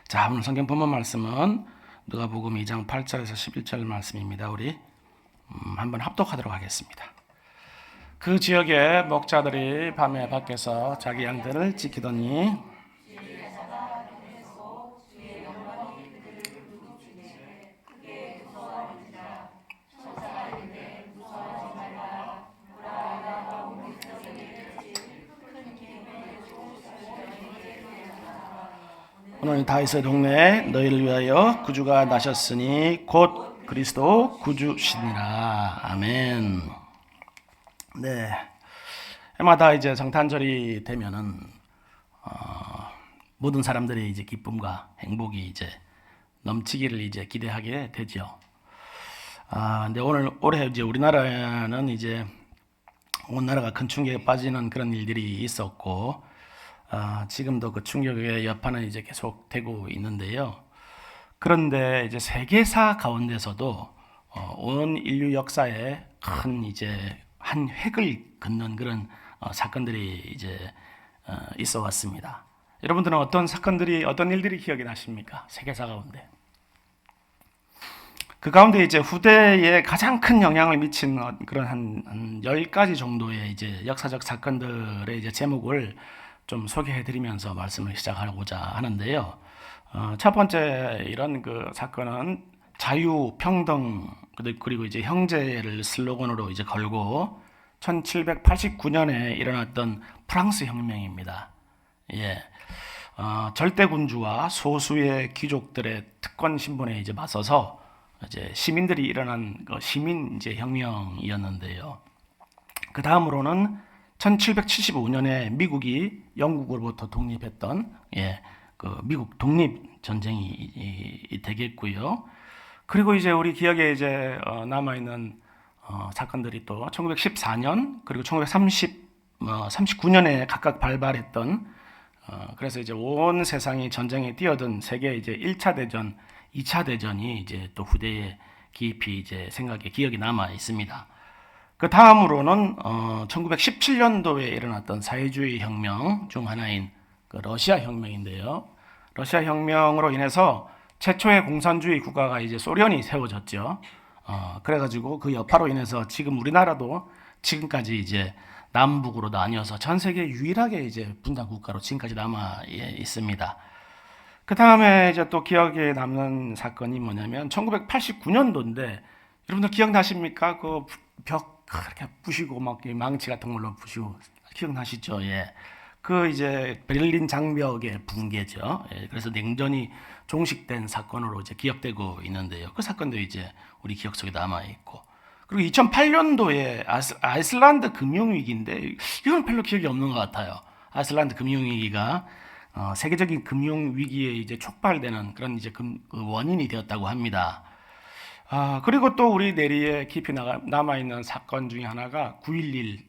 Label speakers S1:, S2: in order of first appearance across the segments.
S1: 자, 오늘 성경 본문 말씀은 누가복음 2장 8절에서 11절 말씀입니다. 우리 한번 합독하도록 하겠습니다. 그 지역의 목자들이 밤에 밖에서 자기 양들을 지키더니 오늘 다윗의 동네에 너희를 위하여 구주가 나셨으니 곧 그리스도 구주시니라. 아멘. 네, 해마다 이제 성탄절이 되면은 모든 사람들의 이제 기쁨과 행복이 이제 넘치기를 이제 기대하게 되죠. 근데 올해 이제 우리나라는 이제 온 나라가 큰 충격에 빠지는 그런 일들이 있었고, 지금도 그 충격의 여파는 이제 계속되고 있는데요. 그런데 이제 세계사 가운데서도 온 인류 역사에 큰 이제 한 획을 긋는 그런 사건들이 이제 있어 왔습니다. 여러분들은 어떤 사건들이, 어떤 일들이 기억이 나십니까? 세계사 가운데. 그 가운데 이제 후대에 가장 큰 영향을 미친 그런 한 10가지 정도의 이제 역사적 사건들의 이제 제목을 좀 소개해 드리면서 말씀을 시작하고자 하는데요. 첫 번째 이런 그 사건은 자유, 평등, 그리고 이제 형제를 슬로건으로 이제 걸고 1789년에 일어났던 프랑스 혁명입니다. 예. 절대군주와 소수의 귀족들의 특권 신분에 이제 맞서서 이제 시민들이 일어난 그 시민 이제 혁명이었는데요. 그 다음으로는 1775년에 미국이 영국으로부터 독립했던 그 미국 독립 전쟁이 되겠고요. 그리고 이제 우리 기억에 이제 남아 있는 사건들이 또 1914년 그리고 1939년에 각각 발발했던 그래서 이제 온 세상이 전쟁에 뛰어든 세계 이제 1차 대전, 2차 대전이 이제 또 후대에 깊이 이제 생각에 기억이 남아 있습니다. 그 다음으로는 1917년도에 일어났던 사회주의 혁명 중 하나인 그 러시아 혁명인데요. 러시아 혁명으로 인해서 최초의 공산주의 국가가 이제 소련이 세워졌죠. 그래가지고 그 여파로 인해서 지금 우리나라도 지금까지 이제 남북으로 나뉘어서 전 세계 유일하게 이제 분단 국가로 지금까지 남아 있습니다. 그 다음에 이제 또 기억에 남는 사건이 뭐냐면 1989년도인데 여러분들 기억나십니까? 그 벽 그렇게 부시고 막 망치 같은 걸로 부시고 기억나시죠? 예. 그 이제 베를린 장벽의 붕괴죠. 예. 그래서 냉전이 종식된 사건으로 이제 기억되고 있는데요. 그 사건도 이제 우리 기억 속에 남아 있고. 그리고 2008년도에 아이슬란드 금융위기인데 이건 별로 기억이 없는 것 같아요. 아이슬란드 금융위기가 세계적인 금융위기에 이제 촉발되는 그런 이제 그 원인이 되었다고 합니다. 그리고 또 우리 내리에 깊이 남아있는 사건 중에 하나가 9.11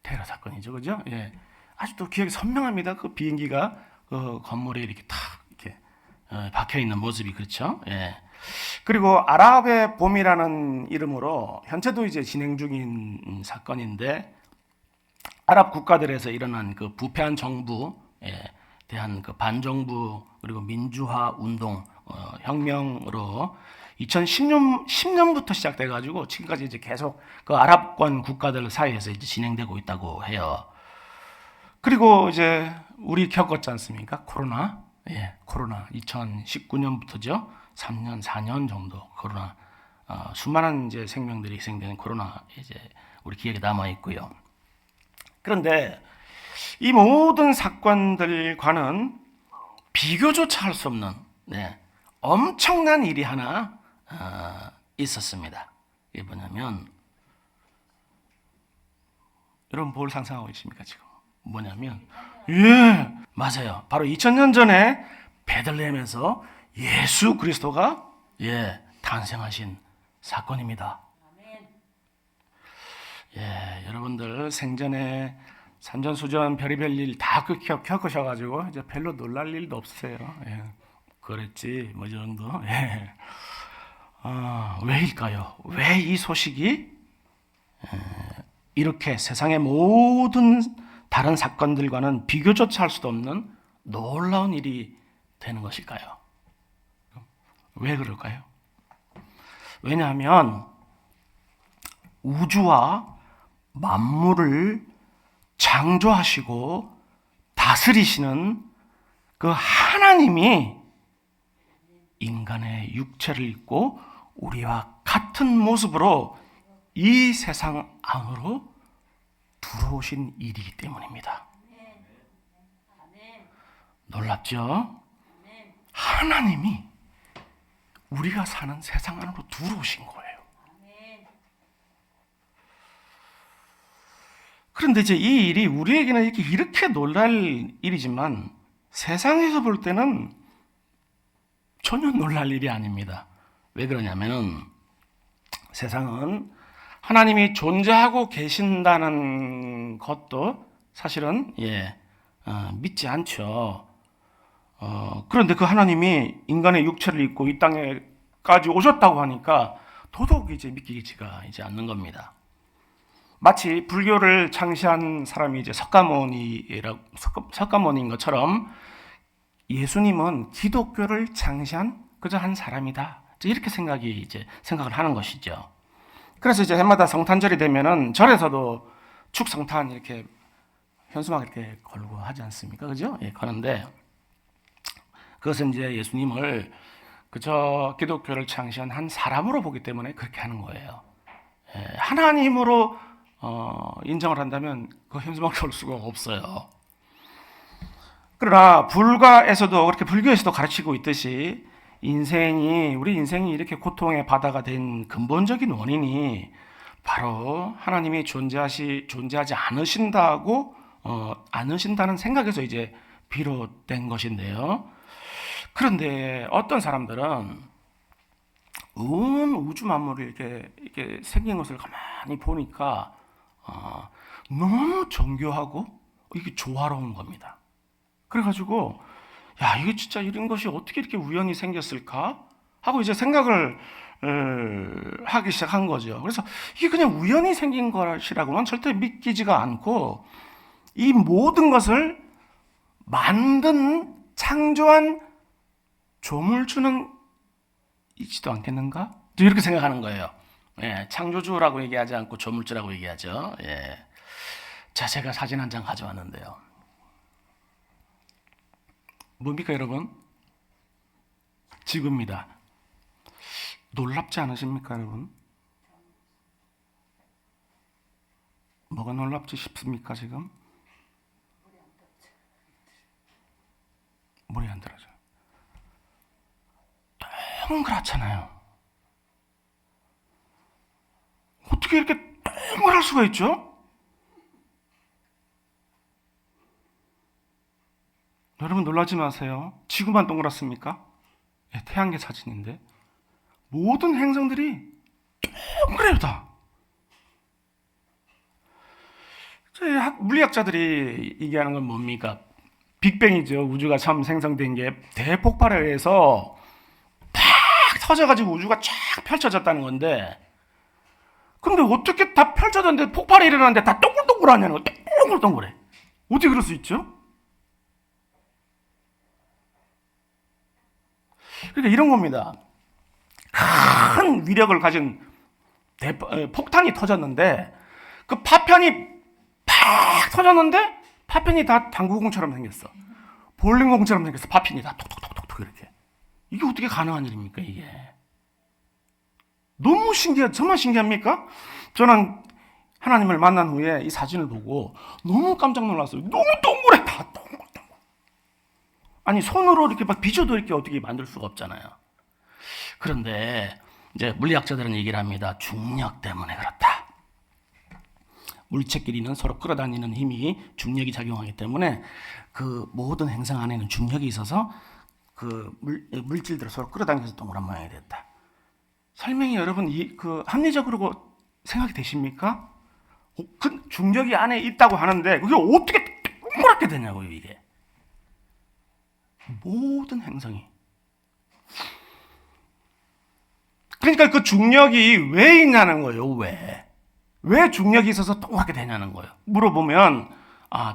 S1: 테러 사건이죠. 그죠? 예. 아직도 기억이 선명합니다. 그 비행기가 그 건물에 이렇게 탁 이렇게 박혀 있는 모습이 그렇죠. 예. 그리고 아랍의 봄이라는 이름으로 현재도 이제 진행 중인 사건인데 아랍 국가들에서 일어난 그 부패한 정부에 대한 그 반정부 그리고 민주화 운동 혁명으로 2010년부터 시작돼 가지고 지금까지 이제 계속 그 아랍권 국가들 사이에서 이제 진행되고 있다고 해요. 그리고 이제 우리 겪었지 않습니까? 코로나. 예, 코로나 2019년부터죠. 3년, 4년 정도 코로나 수많은 이제 생명들이 희생되는 코로나 이제 우리 기억에 남아 있고요. 그런데 이 모든 사건들과는 비교조차 할 수 없는 엄청난 일이 하나 있었습니다. 이게 뭐냐면 여러분 뭘 상상하고 계십니까 지금? 뭐냐면 맞아요. 바로 2000년 전에 베들레헴에서 예수 그리스도가 탄생하신 사건입니다. 여러분들 생전에 산전수전 별의별 일 다 겪으셔가지고 이제 별로 놀랄 일도 없으세요. 그랬지 뭐 이 정도. 왜일까요? 왜 이 소식이 이렇게 세상의 모든 다른 사건들과는 비교조차 할 수도 없는 놀라운 일이 되는 것일까요? 왜 그럴까요? 왜냐하면 우주와 만물을 창조하시고 다스리시는 그 하나님이 인간의 육체를 입고 우리와 같은 모습으로 이 세상 안으로 들어오신 일이기 때문입니다. 놀랍죠? 하나님이 우리가 사는 세상 안으로 들어오신 거예요. 그런데 이제 이 일이 우리에게는 이렇게 놀랄 일이지만 세상에서 볼 때는 전혀 놀랄 일이 아닙니다. 왜 그러냐면은 세상은 하나님이 존재하고 계신다는 것도 사실은 믿지 않죠. 그런데 그 하나님이 인간의 육체를 입고 이 땅에까지 오셨다고 하니까 더더욱 이제 믿기지가 이제 않는 겁니다. 마치 불교를 창시한 사람이 이제 석가모니인 것처럼 예수님은 기독교를 창시한 그저 한 사람이다. 이렇게 생각을 하는 것이죠. 그래서 이제 해마다 성탄절이 되면은 절에서도 축성탄 이렇게 현수막 이렇게 걸고 하지 않습니까? 그죠? 그런데 그것은 이제 예수님을 그저 기독교를 창시한 한 사람으로 보기 때문에 그렇게 하는 거예요. 하나님으로 인정을 한다면 그 현수막 걸 수가 없어요. 그러나 불가에서도 그렇게 불교에서도 가르치고 있듯이 우리 인생이 이렇게 고통의 바다가 된 근본적인 원인이 바로 하나님이 존재하지 않으신다는 생각에서 이제 비롯된 것인데요. 그런데 어떤 사람들은 온 우주 만물이 이렇게 생긴 것을 가만히 보니까 너무 정교하고 이게 조화로운 겁니다. 그래가지고 이게 진짜 이런 것이 어떻게 이렇게 우연히 생겼을까 하고 이제 생각을 하기 시작한 거죠. 그래서 이게 그냥 우연히 생긴 것이라고는 절대 믿기지가 않고 이 모든 것을 창조한 조물주는 있지도 않겠는가? 이렇게 생각하는 거예요. 창조주라고 얘기하지 않고 조물주라고 얘기하죠. 자, 제가 사진 한 장 가져왔는데요. 뭡니까, 여러분? 지구입니다. 놀랍지 않으십니까, 여러분? 뭐가 놀랍지 싶습니까, 지금? 물이 안 들어져요. 동그랗잖아요. 어떻게 이렇게 동그랄 수가 있죠? 여러분 놀라지 마세요. 지구만 동그랗습니까? 태양계 사진인데 모든 행성들이 동그래요 다. 물리학자들이 얘기하는 건 뭡니까? 빅뱅이죠. 우주가 처음 생성된 게 대폭발에 의해서 팍 터져가지고 우주가 쫙 펼쳐졌다는 건데, 근데 어떻게 다 펼쳐졌는데 폭발이 일어났는데 다 동글동글하냐는 거. 동글동글해. 어떻게 그럴 수 있죠? 그러니까 이런 겁니다. 큰 위력을 가진 폭탄이 터졌는데 그 파편이 팍 터졌는데 파편이 다 당구공처럼 생겼어. 볼링공처럼 생겼어. 파편이 다 톡톡톡톡 이렇게. 이게 어떻게 가능한 일입니까, 이게? 너무 정말 신기합니까? 저는 하나님을 만난 후에 이 사진을 보고 너무 깜짝 놀랐어요. 너무 동그래, 다 동글. 아니, 손으로 이렇게 막 빚어도 이렇게 어떻게 만들 수가 없잖아요. 그런데 이제 물리학자들은 얘기를 합니다. 중력 때문에 그렇다. 물체끼리는 서로 끌어다니는 힘이 중력이 작용하기 때문에 그 모든 행성 안에는 중력이 있어서 그 물질들을 서로 끌어당겨서 동그란 모양이 됐다. 설명이 여러분 합리적으로 생각이 되십니까? 그 중력이 안에 있다고 하는데 그게 어떻게 동그랗게 되냐고요, 이게. 모든 행성이. 그러니까 그 중력이 왜 있냐는 거예요. 왜 중력이 있어서 동그랗게 되냐는 거예요. 물어보면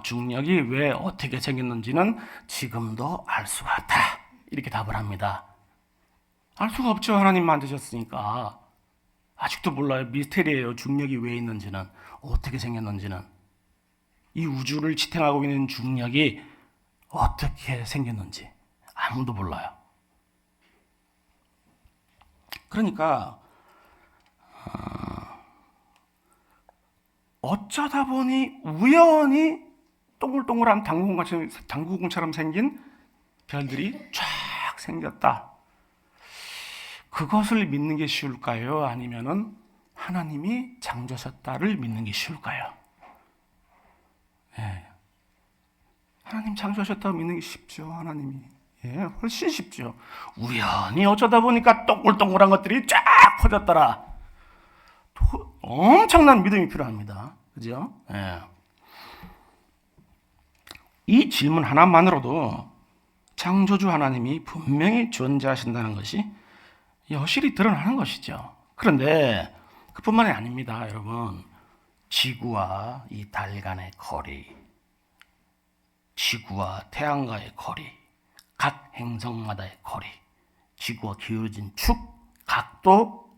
S1: 중력이 왜 어떻게 생겼는지는 지금도 알 수가 없다. 이렇게 답을 합니다. 알 수가 없죠. 하나님 만드셨으니까. 아직도 몰라요. 미스테리예요. 중력이 왜 있는지는, 어떻게 생겼는지는. 이 우주를 지탱하고 있는 중력이 어떻게 생겼는지 아무도 몰라요. 그러니까 어쩌다 보니 우연히 동글동글한 당구공처럼 생긴 별들이 쫙 생겼다. 그것을 믿는 게 쉬울까요? 아니면은 하나님이 창조하셨다를 믿는 게 쉬울까요? 예. 하나님 창조하셨다고 믿는 게 쉽죠. 하나님이. 예, 훨씬 쉽죠. 우연히 어쩌다 보니까 동글동글한 것들이 쫙 퍼졌더라. 엄청난 믿음이 필요합니다. 그죠? 예. 이 질문 하나만으로도 창조주 하나님이 분명히 존재하신다는 것이 여실히 드러나는 것이죠. 그런데 그뿐만이 아닙니다, 여러분. 지구와 이 달 간의 거리, 지구와 태양과의 거리, 각 행성마다의 거리, 지구와 기울어진 축, 각도,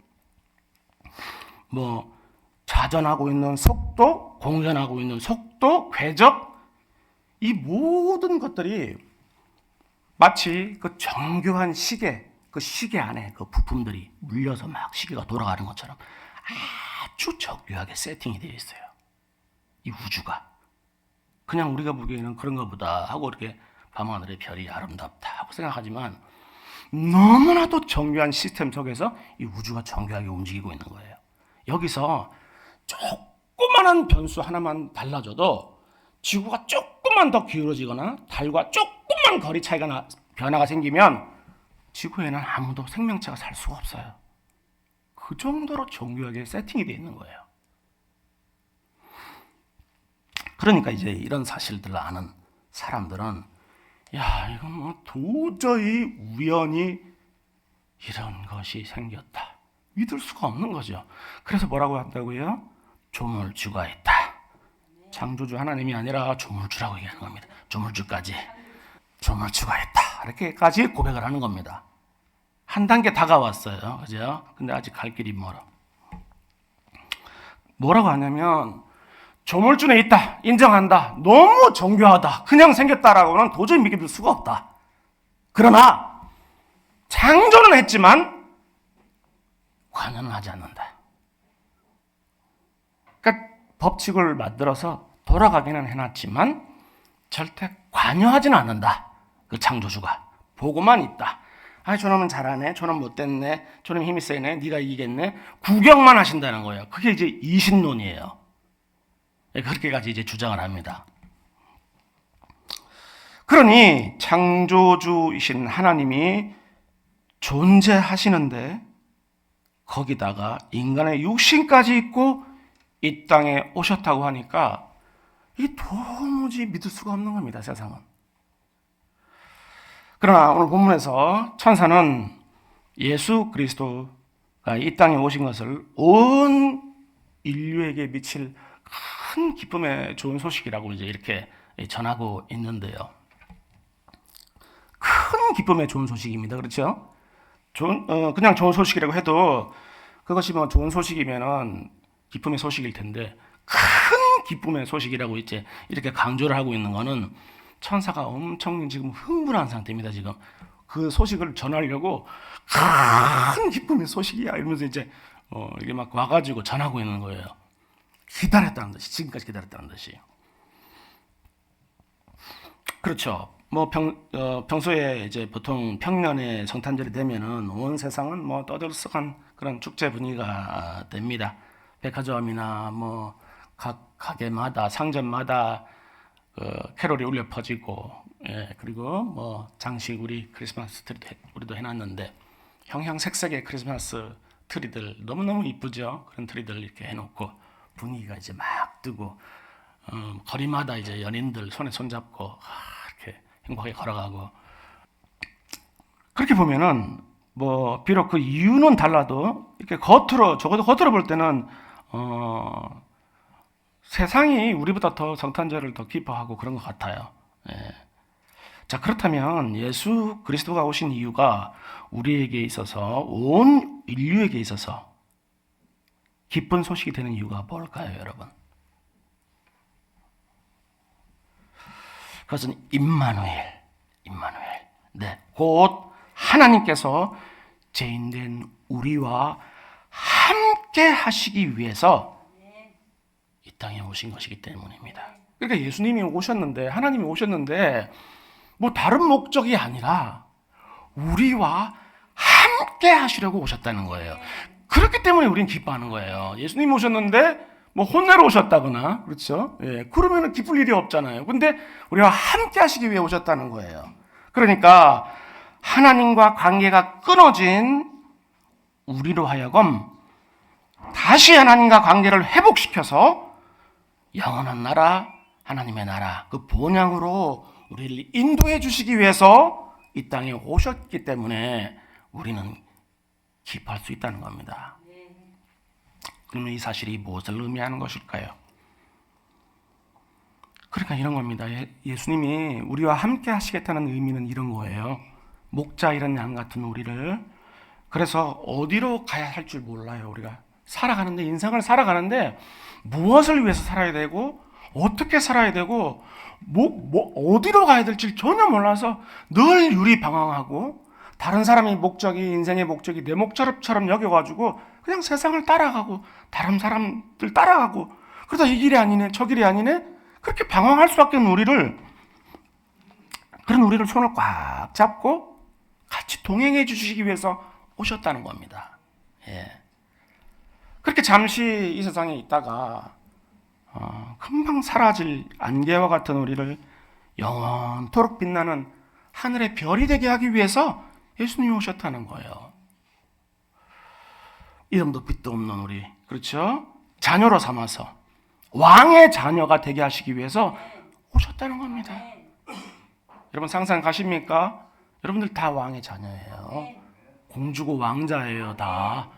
S1: 자전하고 있는 속도, 공전하고 있는 속도, 궤적, 이 모든 것들이 마치 그 정교한 시계, 그 시계 안에 그 부품들이 물려서 막 시계가 돌아가는 것처럼 아주 정교하게 세팅이 되어 있어요. 이 우주가. 그냥 우리가 보기에는 그런가 보다 하고 이렇게 밤하늘의 별이 아름답다 하고 생각하지만 너무나도 정교한 시스템 속에서 이 우주가 정교하게 움직이고 있는 거예요. 여기서 조그만한 변수 하나만 달라져도 지구가 조금만 더 기울어지거나 달과 조금만 거리 차이가 변화가 생기면 지구에는 아무도 생명체가 살 수가 없어요. 그 정도로 정교하게 세팅이 되어 있는 거예요. 그러니까 이제 이런 사실들을 아는 사람들은 이건 도저히 우연히 이런 것이 생겼다. 믿을 수가 없는 거죠. 그래서 뭐라고 한다고요? 조물주가 있다. 창조주 하나님이 아니라 조물주라고 얘기하는 겁니다. 조물주까지. 조물주가 있다. 이렇게까지 고백을 하는 겁니다. 한 단계 다가왔어요. 그죠? 근데 아직 갈 길이 멀어. 뭐라고 하냐면 조물주는 있다. 인정한다. 너무 정교하다. 그냥 생겼다라고는 도저히 믿을 수가 없다. 그러나 창조는 했지만 관여는 하지 않는다. 그러니까 법칙을 만들어서 돌아가기는 해놨지만 절대 관여하지는 않는다. 그 창조주가. 보고만 있다. 저놈은 잘하네. 저놈 못됐네. 저놈 힘이 세네. 네가 이기겠네. 구경만 하신다는 거예요. 그게 이제 이신론이에요. 그렇게까지 이제 주장을 합니다. 그러니 창조주이신 하나님이 존재하시는데 거기다가 인간의 육신까지 있고 이 땅에 오셨다고 하니까 이게 도무지 믿을 수가 없는 겁니다. 세상은. 그러나 오늘 본문에서 천사는 예수 그리스도가 이 땅에 오신 것을 온 인류에게 미칠 큰 기쁨의 좋은 소식이라고 이제 이렇게 전하고 있는데요. 큰 기쁨의 좋은 소식입니다. 그렇죠? 그냥 좋은 소식이라고 해도 그것이 좋은 소식이면은 기쁨의 소식일 텐데 큰 기쁨의 소식이라고 이제 이렇게 강조를 하고 있는 거는 천사가 엄청 지금 흥분한 상태입니다. 지금 그 소식을 전하려고 큰 기쁨의 소식이야 이러면서 이제 이게 막 와가지고 전하고 있는 거예요. 기다렸다는 듯이, 지금까지 기다렸다는 듯이. 그렇죠. 평소에 이제 보통 평년에 성탄절이 되면은 온 세상은 떠들썩한 그런 축제 분위기가 됩니다. 백화점이나 각 가게마다 상점마다 캐롤이 울려 퍼지고, 그리고 장식 우리 크리스마스 트리도 우리도 해놨는데 형형색색의 크리스마스 트리들 너무너무 이쁘죠. 그런 트리들 이렇게 해놓고 분위기가 이제 막 뜨고 거리마다 이제 연인들 손에 손잡고 이렇게 행복하게 걸어가고 그렇게 보면은 비록 그 이유는 달라도 이렇게 적어도 겉으로 볼 때는 세상이 우리보다 더 성탄절을 더 기뻐하고 그런 것 같아요. 자, 그렇다면 예수 그리스도가 오신 이유가 우리에게 있어서, 온 인류에게 있어서 기쁜 소식이 되는 이유가 뭘까요, 여러분? 그것은 임마누엘. 네, 곧 하나님께서 죄인된 우리와 함께 하시기 위해서 이 땅에 오신 것이기 때문입니다. 그러니까 예수님이 오셨는데, 하나님이 오셨는데 뭐 다른 목적이 아니라 우리와 함께 하시려고 오셨다는 거예요. 그렇기 때문에 우리는 기뻐하는 거예요. 예수님이 오셨는데 뭐 혼내러 오셨다거나, 그렇죠? 예, 그러면 기쁠 일이 없잖아요. 근데 우리와 함께 하시기 위해 오셨다는 거예요. 그러니까 하나님과 관계가 끊어진 우리로 하여금 다시 하나님과 관계를 회복시켜서 영원한 나라, 하나님의 나라, 그 본향으로 우리를 인도해 주시기 위해서 이 땅에 오셨기 때문에 우리는 기뻐할 수 있다는 겁니다. 그러면 이 사실이 무엇을 의미하는 것일까요? 그러니까 이런 겁니다. 예수님이 우리와 함께 하시겠다는 의미는 이런 거예요. 목자 이런 양 같은 우리를, 그래서 어디로 가야 할 줄 몰라요. 우리가 살아가는데, 인생을 살아가는데 무엇을 위해서 살아야 되고 어떻게 살아야 되고 어디로 가야 될지 전혀 몰라서 늘 유리방황하고, 다른 사람의 목적이, 인생의 목적이 내 목적처럼 여겨가지고 그냥 세상을 따라가고 다른 사람들 따라가고, 그러다 이 길이 아니네 저 길이 아니네 그렇게 방황할 수밖에 없는 그런 우리를 손을 꽉 잡고 같이 동행해 주시기 위해서 오셨다는 겁니다. 예. 그렇게 잠시 이 세상에 있다가 금방 사라질 안개와 같은 우리를 영원토록 빛나는 하늘의 별이 되게 하기 위해서 예수님이 오셨다는 거예요. 이름도 빛도 없는 우리, 그렇죠? 자녀로 삼아서 왕의 자녀가 되게 하시기 위해서 오셨다는 겁니다. 여러분 상상 가십니까? 여러분들 다 왕의 자녀예요. 공주고 왕자예요, 다.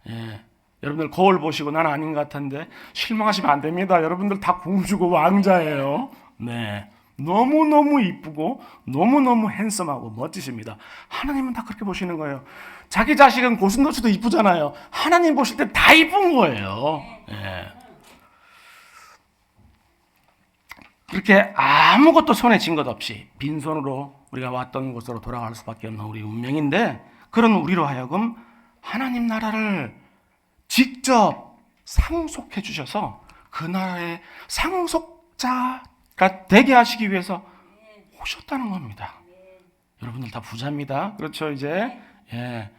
S1: 예. 여러분들 거울 보시고 난 아닌 것 같은데 실망하시면 안 됩니다. 여러분들 다 공주고 왕자예요. 네. 너무너무 이쁘고 너무너무 핸섬하고 멋지십니다. 하나님은 다 그렇게 보시는 거예요. 자기 자식은 고슴도치도 이쁘잖아요. 하나님 보실 때 다 이쁜 거예요. 네. 그렇게 아무것도 손에 쥔 것 없이 빈손으로 우리가 왔던 곳으로 돌아갈 수밖에 없는 우리 운명인데, 그런 우리로 하여금 하나님 나라를 직접 상속해 주셔서 그 나라의 상속자가 되게 하시기 위해서 오셨다는 겁니다. 여러분들 다 부자입니다. 그렇죠? 이제 예,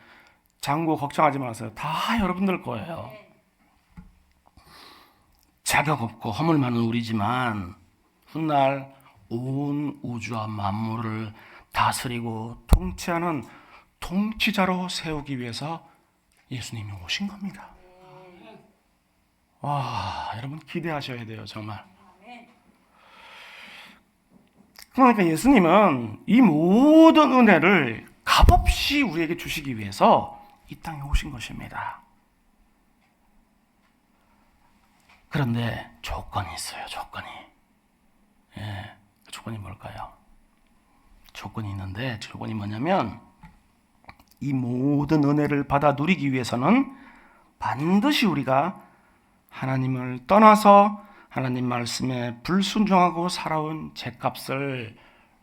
S1: 장고 걱정하지 마세요. 다 여러분들 거예요. 자격 없고 허물 많은 우리지만 훗날 온 우주와 만물을 다스리고 통치하는 통치자로 세우기 위해서 예수님이 오신 겁니다. 와, 여러분 기대하셔야 돼요, 정말. 그러니까 예수님은 이 모든 은혜를 값없이 우리에게 주시기 위해서 이 땅에 오신 것입니다. 그런데 조건이 있어요, 조건이. 예, 그 조건이 뭘까요? 조건이 있는데, 조건이 뭐냐면 이 모든 은혜를 받아 누리기 위해서는 반드시 우리가 하나님을 떠나서 하나님 말씀에 불순종하고 살아온 죄값을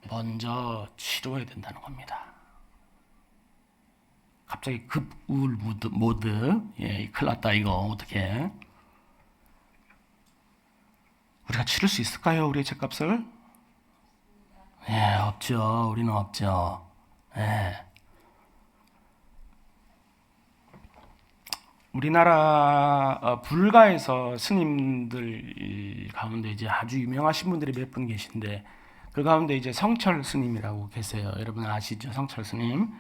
S1: 먼저 치러야 된다는 겁니다. 갑자기 급우울 모드. 예, 큰일 났다 이거 어떻게? 우리가 치를 수 있을까요? 우리의 죄값을? 예, 없죠. 우리는 없죠. 예. 우리나라 불가에서 스님들 가운데 이제 아주 유명하신 분들이 몇 분 계신데, 그 가운데 이제 성철 스님이라고 계세요. 여러분 아시죠? 성철 스님.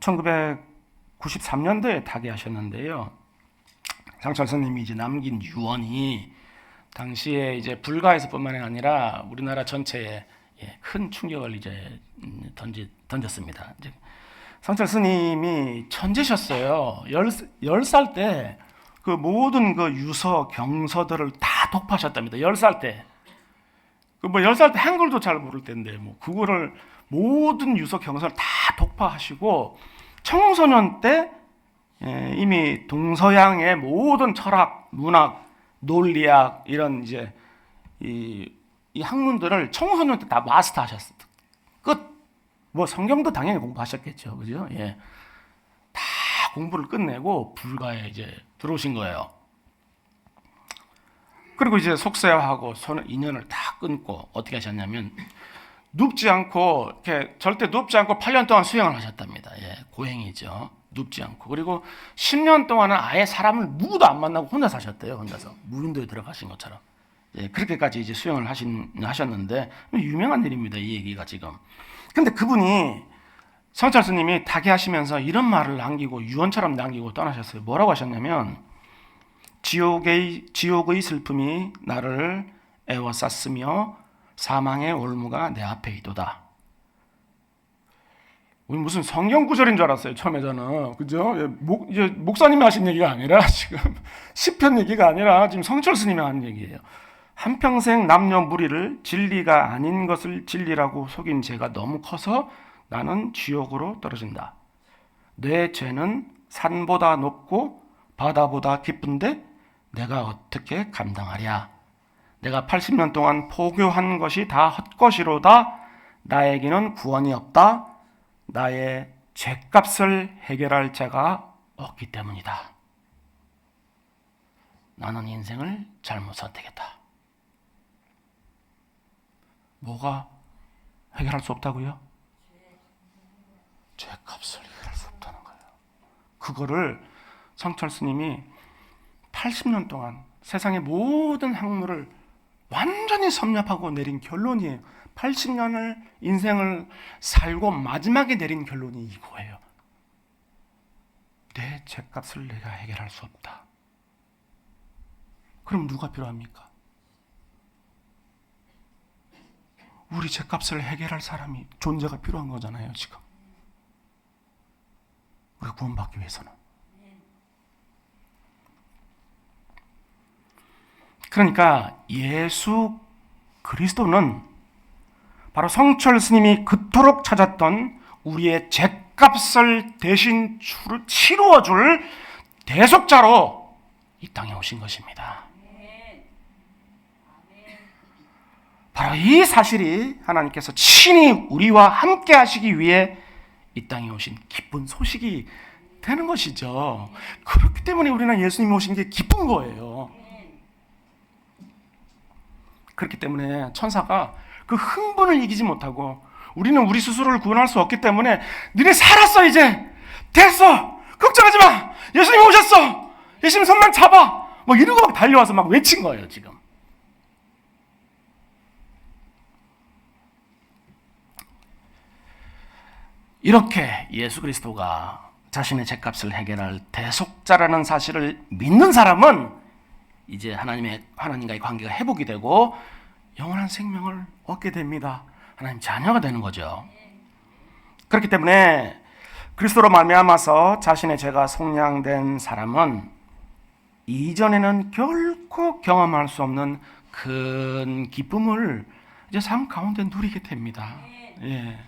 S1: 1993년도에 타계하셨는데요. 성철 스님이 이제 남긴 유언이 당시에 이제 불가에서뿐만이 아니라 우리나라 전체에 큰 충격을 이제 던졌습니다. 이제 성철 스님이 천재셨어요. 10살 때 그 모든 그 유서, 경서들을 다 독파하셨답니다. 10살 때. 그 뭐 10살 때 한글도 잘 모를 때인데 뭐 그거를 모든 유서 경서를 다 독파하시고 청소년 때 이미 동서양의 모든 철학, 문학, 논리학 이런 이제 이 학문들을 청소년 때 다 마스터하셨어요. 끝. 뭐 성경도 당연히 공부하셨겠죠, 그죠? 예, 다 공부를 끝내고 불가에 이제 들어오신 거예요. 그리고 이제 속세하고 인연을 다 끊고 어떻게 하셨냐면 눕지 않고 이렇게 절대 눕지 않고 8년 동안 수행을 하셨답니다. 예, 고행이죠. 눕지 않고. 그리고 10년 동안은 아예 사람을 누구도 안 만나고 혼자 사셨대요. 혼자서 무인도에 들어가신 것처럼. 예, 그렇게까지 이제 수행을 하셨는데 유명한 일입니다. 이 얘기가 지금. 근데 그분이 성철 스님이 타계하시면서 이런 말을 남기고 유언처럼 남기고 떠나셨어요. 뭐라고 하셨냐면 지옥의 슬픔이 나를 애워쌌으며 사망의 올무가 내 앞에 있도다. 우리 무슨 성경 구절인 줄 알았어요. 처음에 저는. 그죠? 이제 목사님이 하신 얘기가 아니라 지금 시편 얘기가 아니라 지금 성철 스님이 하는 얘기예요. 한평생 남녀 무리를 진리가 아닌 것을 진리라고 속인 죄가 너무 커서 나는 지옥으로 떨어진다. 내 죄는 산보다 높고 바다보다 깊은데 내가 어떻게 감당하랴. 내가 80년 동안 포교한 것이 다 헛것이로다. 나에게는 구원이 없다. 나의 죄값을 해결할 자가 없기 때문이다. 나는 인생을 잘못 선택했다. 뭐가 해결할 수 없다고요? 죄값을 해결할 수 없다는 거예요. 그거를 성철 스님이 80년 동안 세상의 모든 학문을 완전히 섭렵하고 내린 결론이에요. 80년을 인생을 살고 마지막에 내린 결론이 이거예요. 내 죄값을 내가 해결할 수 없다. 그럼 누가 필요합니까? 우리 죄값을 해결할 사람이 존재가 필요한 거잖아요. 지금 우리가 구원받기 위해서는. 그러니까 예수 그리스도는 바로 성철 스님이 그토록 찾았던 우리의 죄값을 대신 치루어 줄 대속자로 이 땅에 오신 것입니다. 바로 이 사실이 하나님께서 친히 우리와 함께 하시기 위해 이 땅에 오신 기쁜 소식이 되는 것이죠. 그렇기 때문에 우리는 예수님이 오신 게 기쁜 거예요. 그렇기 때문에 천사가 그 흥분을 이기지 못하고 우리는 우리 스스로를 구원할 수 없기 때문에 너네 살았어 이제 됐어 걱정하지 마 예수님 오셨어 예수님 손만 잡아 뭐 이러고 막 달려와서 막 외친 거예요. 지금 이렇게 예수 그리스도가 자신의 죄값을 해결할 대속자라는 사실을 믿는 사람은 이제 하나님과의 관계가 회복이 되고 영원한 생명을 얻게 됩니다. 하나님 자녀가 되는 거죠. 그렇기 때문에 그리스도로 말미암아서 자신의 죄가 속량된 사람은 이전에는 결코 경험할 수 없는 큰 기쁨을 이제 삶 가운데 누리게 됩니다. 예.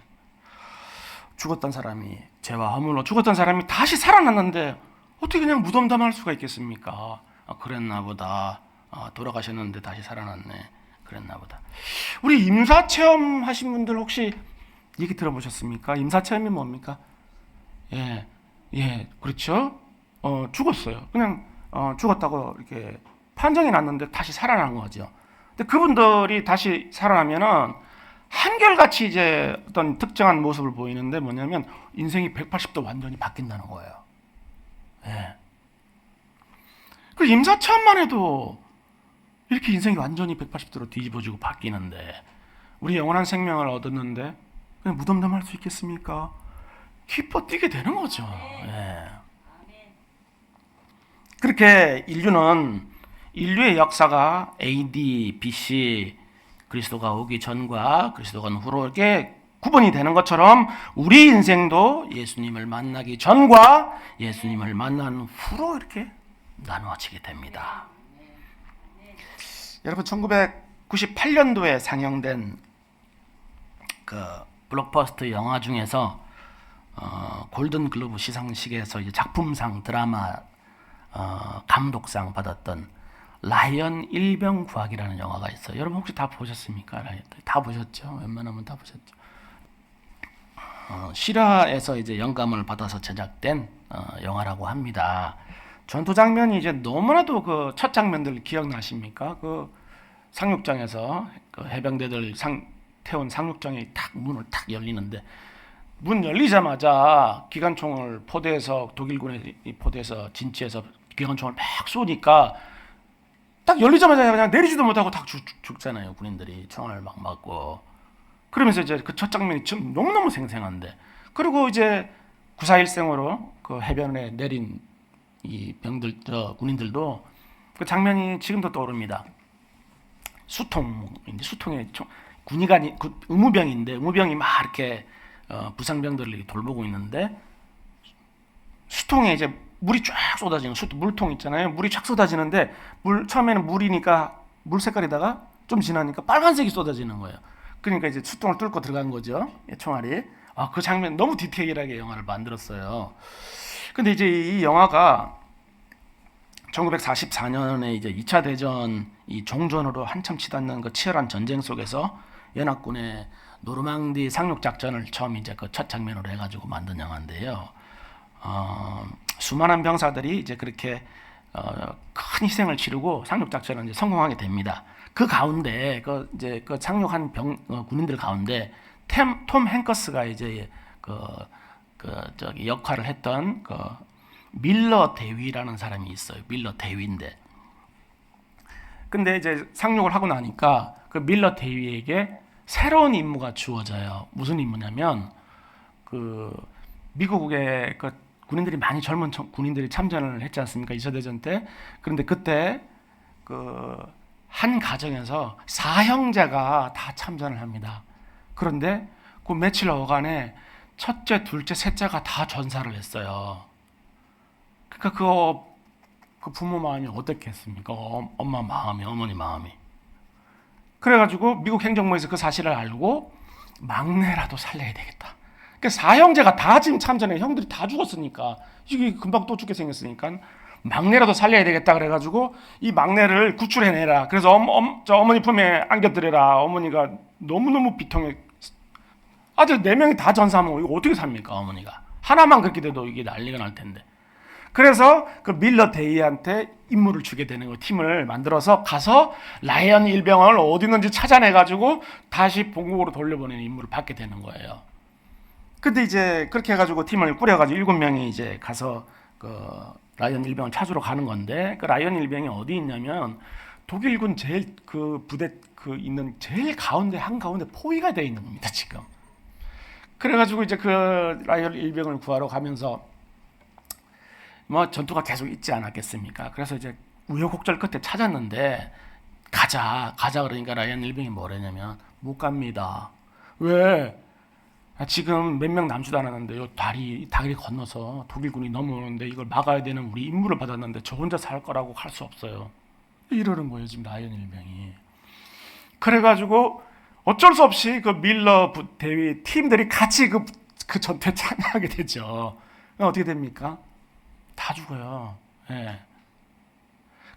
S1: 죽었던 사람이 죄와 허물로 죽었던 사람이 다시 살아났는데 어떻게 그냥 무덤덤할 수가 있겠습니까? 그랬나 보다. 돌아가셨는데 다시 살아났네. 그랬나 보다. 우리 임사체험 하신 분들 혹시 얘기 들어보셨습니까? 임사체험이 뭡니까? 예, 그렇죠? 죽었어요. 그냥 죽었다고 이렇게 판정이 났는데 다시 살아난 거죠. 근데 그분들이 다시 살아나면은 한결같이 이제 어떤 특정한 모습을 보이는데 뭐냐면 인생이 180도 완전히 바뀐다는 거예요. 예. 그 임사체험만 해도 이렇게 인생이 완전히 180도로 뒤집어지고 바뀌는데 우리 영원한 생명을 얻었는데 그냥 무덤덤할 수 있겠습니까? 기뻐 뛰게 되는 거죠. 예. 그렇게 인류의 역사가 AD, BC 그리스도가 오기 전과 그리스도가 온 후로 이렇게 구분이 되는 것처럼 우리 인생도 예수님을 만나기 전과 예수님을 만난 후로 이렇게 나누어지게 됩니다. 여러분 1990 98년도에 상영된 그 블록버스터 영화 중에서 골든 글로브 시상식에서 이제 작품상 드라마 감독상 받았던 라이언 일병 구하기라는 영화가 있어요. 여러분 혹시 다 보셨습니까? 다 보셨죠? 웬만하면 다 보셨죠. 실화에서 이제 영감을 받아서 제작된 영화라고 합니다. 전투 장면이 이제 너무나도 그 첫 장면들 기억나십니까? 그 상륙장에서 그 해병대들 태운 상륙장이 탁 문을 탁 열리는데 문 열리자마자 기관총을 포대에서 독일군의 포대에서 진지해서 기관총을 막 쏘니까 딱 열리자마자 그냥 내리지도 못하고 딱 죽잖아요. 군인들이 총알 막 맞고. 그러면서 이제 그 첫 장면이 좀 너무너무 생생한데, 그리고 이제 9.4일생으로 그 해변에 내린 이 군인들도 그 장면이 지금도 떠오릅니다. 수통에 군의관이 의무병인데 의무병이 막 이렇게 부상병들을 돌보고 있는데 수통에 이제 물이 쫙 쏟아지는 물통 있잖아요. 물이 쫙 쏟아지는데 처음에는 물이니까 물 색깔에다가 좀 지나니까 빨간색이 쏟아지는 거예요. 그러니까 이제 수통을 뚫고 들어간 거죠. 총알이. 그 장면 너무 디테일하게 영화를 만들었어요. 근데 이제 이 영화가 1944년에 이제 2차 대전 이 종전으로 한참 치닫는 그 치열한 전쟁 속에서 연합군의 노르망디 상륙 작전을 처음 이제 그 첫 장면으로 해가지고 만든 영화인데요. 수많은 병사들이 이제 그렇게 큰 희생을 치르고 상륙 작전을 이제 성공하게 됩니다. 그 가운데 그 상륙한 군인들 가운데 톰 행커스가 이제 저기 역할을 했던 그 밀러 대위라는 사람이 있어요. 밀러 대위인데, 근데 이제 상륙을 하고 나니까 그 밀러 대위에게 새로운 임무가 주어져요. 무슨 임무냐면 그 미국의 그 군인들이 많이 젊은 군인들이 참전을 했지 않습니까? 2차 대전 때. 그런데 그때 그 한 가정에서 4형제가 다 참전을 합니다. 그런데 그 며칠 어간에 첫째, 둘째, 셋째가 다 전사를 했어요. 그러니까 그 부모 마음이 어떻겠습니까? 엄마 마음이, 어머니 마음이. 그래가지고 미국 행정부에서 그 사실을 알고 막내라도 살려야 되겠다. 그러니까 4형제가 다 지금 참전해. 형들이 다 죽었으니까, 이게 금방 또 죽게 생겼으니까 막내라도 살려야 되겠다. 그래가지고 이 막내를 구출해내라. 그래서 어머니 품에 안겨드려라. 어머니가 너무너무 비통해. 아들 4명이 다 전사하면 이거 어떻게 삽니까? 어머니가 하나만 그렇게 돼도 이게 난리가 날 텐데. 그래서 그 밀러 데이한테 임무를 주게 되는 거, 팀을 만들어서 가서 라이언 일병을 어디 있는지 찾아내가지고 다시 본국으로 돌려보내는 임무를 받게 되는 거예요. 근데 이제 그렇게 해가지고 팀을 꾸려가지고 7명이 이제 가서 그 라이언 일병을 찾으러 가는 건데, 그 라이언 일병이 어디 있냐면 독일군 제일 그 부대 그 있는 제일 가운데 한가운데 포위가 되어 있는 겁니다 지금. 그래가지고 이제 그 라이언 일병을 구하러 가면서 뭐 전투가 계속 있지 않았겠습니까? 그래서 이제 우여곡절 끝에 찾았는데 가자 그러니까 라이언 일병이 뭐랬냐면 못 갑니다. 왜? 지금 몇 명 남지도 않았는데요. 다리 건너서 독일군이 넘어오는데 이걸 막아야 되는 우리 임무를 받았는데 저 혼자 살 거라고 할 수 없어요. 이러는 거예요 지금 라이언 일병이. 그래가지고 어쩔 수 없이 그 밀러 대위 팀들이 같이 그 전투에 참여하게 되죠. 어떻게 됩니까? 다 죽어요. 예.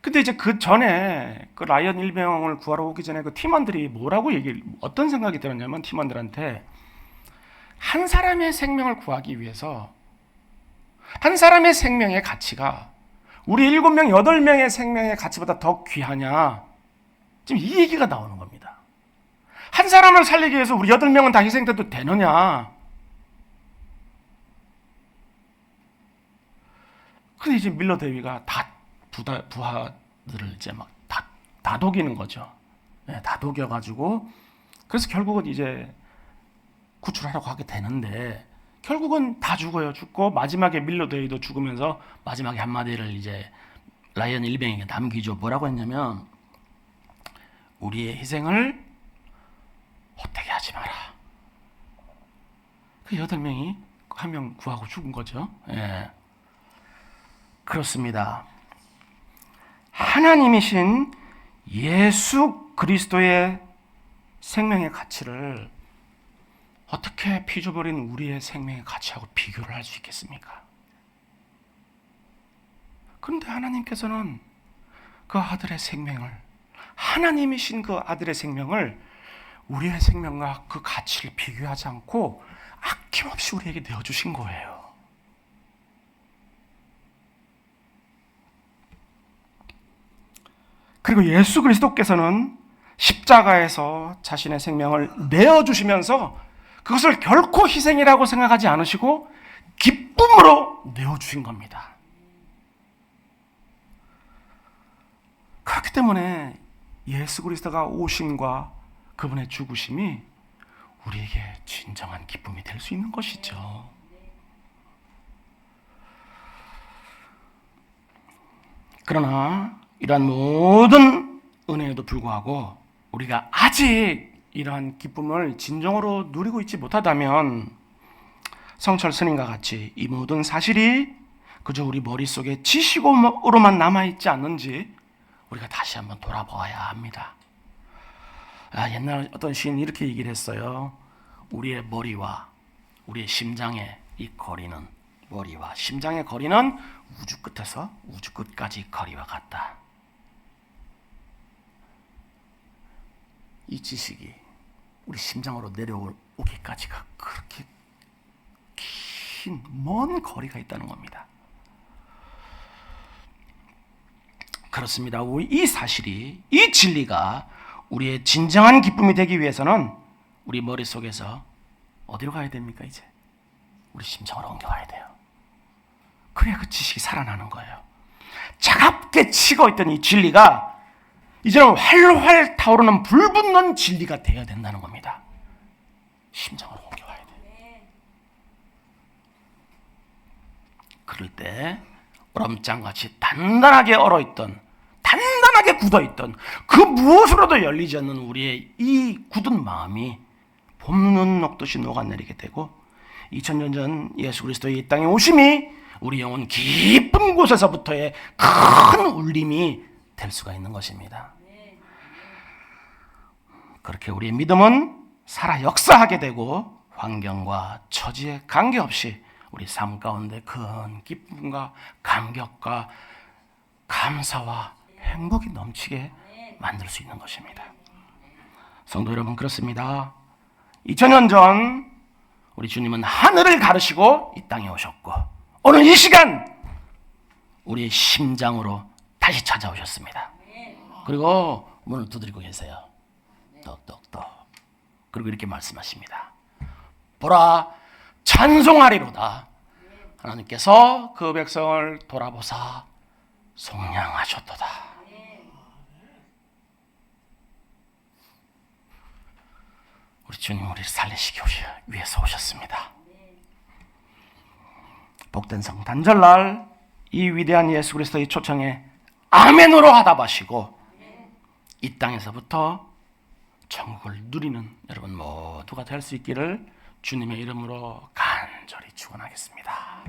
S1: 근데 이제 그 전에 그 라이언 일병을 구하러 오기 전에 그 팀원들이 어떤 생각이 들었냐면, 팀원들한테 한 사람의 생명을 구하기 위해서 한 사람의 생명의 가치가 우리 7명, 8명의 생명의 가치보다 더 귀하냐, 지금 이 얘기가 나오는 겁니다. 한 사람을 살리기 위해서 우리 8명은 다 희생돼도 되느냐. 근데 이제 밀러 대위가 다 부하들을 이제 막 다 독이는 거죠. 네, 다 독여가지고, 그래서 결국은 이제 구출하려고 하게 되는데 결국은 다 죽고 마지막에 밀러 대위도 죽으면서 마지막에 한마디를 이제 라이언 일병에게 남기죠. 뭐라고 했냐면, 우리의 희생을 헛되게 하지 마라. 그 8명이 한 명 구하고 죽은 거죠. 예. 그렇습니다. 하나님이신 예수 그리스도의 생명의 가치를 어떻게 피조버린 우리의 생명의 가치하고 비교를 할 수 있겠습니까? 그런데 하나님께서는 그 아들의 생명을, 하나님이신 그 아들의 생명을 우리의 생명과 그 가치를 비교하지 않고 아낌없이 우리에게 내어주신 거예요. 그리고 예수 그리스도께서는 십자가에서 자신의 생명을 내어주시면서 그것을 결코 희생이라고 생각하지 않으시고 기쁨으로 내어주신 겁니다. 그렇기 때문에 예수 그리스도가 오심과 그분의 죽으심이 우리에게 진정한 기쁨이 될 수 있는 것이죠. 그러나 이러한 모든 은혜에도 불구하고 우리가 아직 이러한 기쁨을 진정으로 누리고 있지 못하다면 성철 스님과 같이 이 모든 사실이 그저 우리 머릿속에 지식으로만 남아있지 않는지 우리가 다시 한번 돌아보아야 합니다. 옛날 어떤 시인이 이렇게 얘기를 했어요. 우리의 머리와 우리의 심장의 이 거리는, 머리와 심장의 거리는 우주 끝에서 우주 끝까지 거리와 같다. 이 지식이 우리 심장으로 내려오기까지가 그렇게 긴, 먼 거리가 있다는 겁니다. 그렇습니다. 이 사실이, 이 진리가 우리의 진정한 기쁨이 되기 위해서는 우리 머릿속에서 어디로 가야 됩니까? 이제 우리 심장으로 옮겨가야 돼요. 그래야 그 지식이 살아나는 거예요. 차갑게 식어있던 이 진리가 이제는 활활 타오르는 불붙는 진리가 되어야 된다는 겁니다. 심장으로 옮겨와야 돼요. 그럴 때 얼음장같이 단단하게 얼어있던, 단단하게 굳어있던 그 무엇으로도 열리지 않는 우리의 이 굳은 마음이 봄눈 녹듯이 녹아내리게 되고 2000년 전 예수 그리스도의 이 땅에 오심이 우리 영혼 깊은 곳에서부터의 큰 울림이 될 수가 있는 것입니다. 그렇게 우리의 믿음은 살아 역사하게 되고 환경과 처지에 관계없이 우리 삶 가운데 큰 기쁨과 감격과 감사와 행복이 넘치게 만들 수 있는 것입니다. 성도 여러분, 그렇습니다. 2000년 전 우리 주님은 하늘을 가르시고 이 땅에 오셨고 오늘 이 시간 우리의 심장으로 다시 찾아오셨습니다. 그리고 문을 두드리고 계세요. 똑똑똑. 그리고 이렇게 말씀하십니다. 보라, 찬송하리로다. 하나님께서 그 백성을 돌아보사 속량하셨도다. 우리 주님 우리를 살리시기 위해서 오셨습니다. 복된 성탄절날 이 위대한 예수 그리스도의 초청에 아멘으로 화답하시고 이 땅에서부터 천국을 누리는 여러분 모두가 될 수 있기를 주님의 이름으로 간절히 축원하겠습니다.